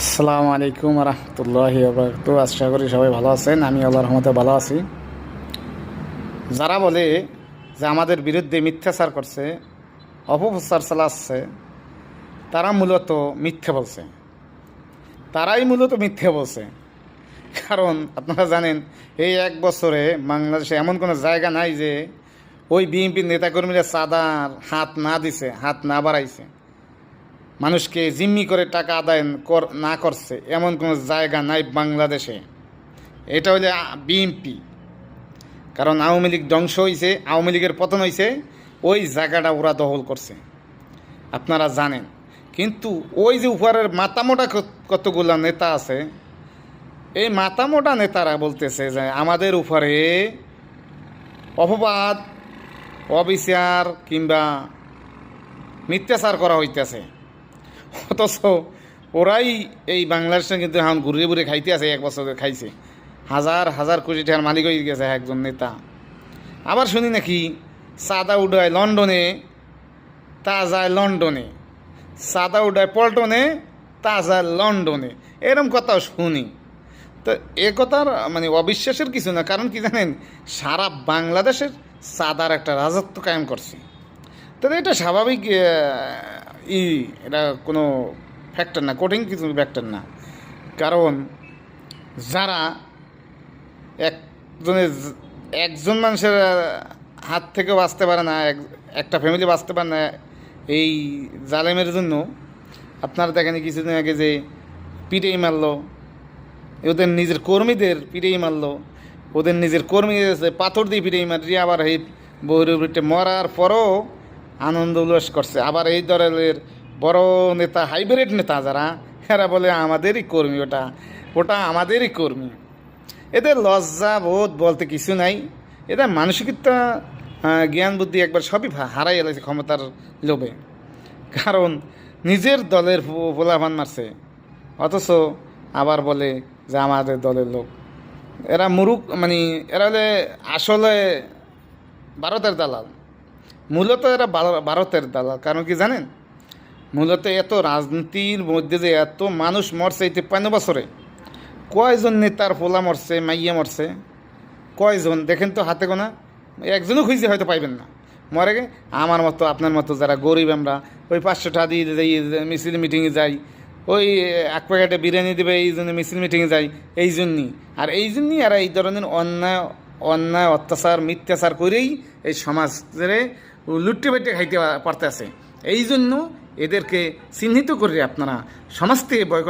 আসসালামু আলাইকুম রহমতুল্লাহি ওয়া আশা করি সবাই ভালো আছেন। আমি আল্লাহর রহমতে ভালো আছি। যারা বলে যে আমাদের বিরুদ্ধে মিথ্যাচার করছে, অপপ্রচার চালাচ্ছে, তারা মূলত মিথ্যে বলছে। তারাই মূলত মিথ্যে বলছে। কারণ আপনারা জানেন, এই এক বছরে বাংলাদেশে এমন কোনো জায়গা নাই যে ওই বিএনপির নেতাকর্মীরা চাঁদার হাত না দিছে, হাত না বাড়াইছে, মানুষকে জিম্মি করে টাকা আদায় না করছে, এমন কোনো জায়গা নাই বাংলাদেশে। এটা হলে বিএনপি। কারণ আওয়ামী লীগ ধ্বংস হয়েছে, আওয়ামী লীগের পতন হয়েছে, ওই জায়গাটা ওরা দখল করছে, আপনারা জানেন। কিন্তু ওই যে উপরের মাথামোটা কতগুলা নেতা আছে, এই মাথামোটা নেতারা বলতেছে যে আমাদের উপরে অপবাদ, অবিচার কিংবা মিথ্যাচার করা হইতেছে। অথচ ওরাই এই বাংলাদেশে কিন্তু এখন ঘুরে ঘুরে খাইতে আছে, এক বছর খাইছে, হাজার হাজার কোটি টাকার মালিক হয়ে গেছে একজন নেতা। আবার শুনি নাকি চাঁদা উড়ায় লন্ডনে, তা যায় লন্ডনে, চাঁদা উড়ায় পল্টনে, তা যায় লন্ডনে, এরম কথাও শুনি। তো এ কথার মানে অবিশ্বাসের কিছু না। কারণ কি জানেন, সারা বাংলাদেশের চাঁদার একটা রাজত্ব কায়েম করছে। তবে এটা স্বাভাবিক, এটা কোনো ফ্যাক্টর না, কঠিন কিছু ফ্যাক্টর না। কারণ যারা একজন মানুষের হাত থেকে বাঁচতে পারে না, একটা ফ্যামিলি বাঁচতে পারে না এই জালেমের জন্য, আপনারা দেখেন কিছুদিন আগে যে পিটেই মারলো, ওদের নিজের কর্মীদের পিটেই মারলো, ওদের নিজের কর্মীদের পাথর দিয়ে পিটেই মারি, আবার এই বহিরুপে মরার পরও আনন্দ উল্লাস করছে। আবার এই দলের বড় নেতা, হাইব্রিড নেতা যারা, এরা বলে আমাদেরই কর্মী, ওটা আমাদেরই কর্মী। এদের লজ্জা বোধ বলতে কিছু নাই। এদের মানসিকতা, জ্ঞান বুদ্ধি একবার সবই হারাই এলাইছে ক্ষমতার লোভে। কারণ নিজের দলের পোলাপান মারছে, অথচ আবার বলে যে আমাদের দলের লোক। এরা মুরুখ, মানে এরা হলে আসলে ভারতের দালাল। মূলত এরা ভারতের দালাল। কারণ কি জানেন, মূলত এত রাজনীতির মধ্যে যে এত মানুষ মরছে এই 53 বছরে, কয়জন নেতার পোলা মরছে, মাইয়া মরছে, কয়জন দেখেন তো, হাতে গোনা। একজনও খুঁজে হয়তো পাইবেন না। মরে গে আমার মতো, আপনার মতো যারা গরিব, আমরা ওই 500 টাকা দিয়ে যাই, মিছিল মিটিংয়ে যাই, ওই এক প্যাকেটে বিরিয়ানি দেবে, এই জন্য মিছিল মিটিংয়ে যাই, এই জন্যই। আর এই জন্যই এরা এই ধরনের অন্যায় অত্যাচার মিথ্যাচার করেই এই সমাজের লুট্টে বেটে খাইতে পারতেছে। এই জন্য এদেরকে চিহ্নিত করে আপনারা সমাজ থেকে বয়কট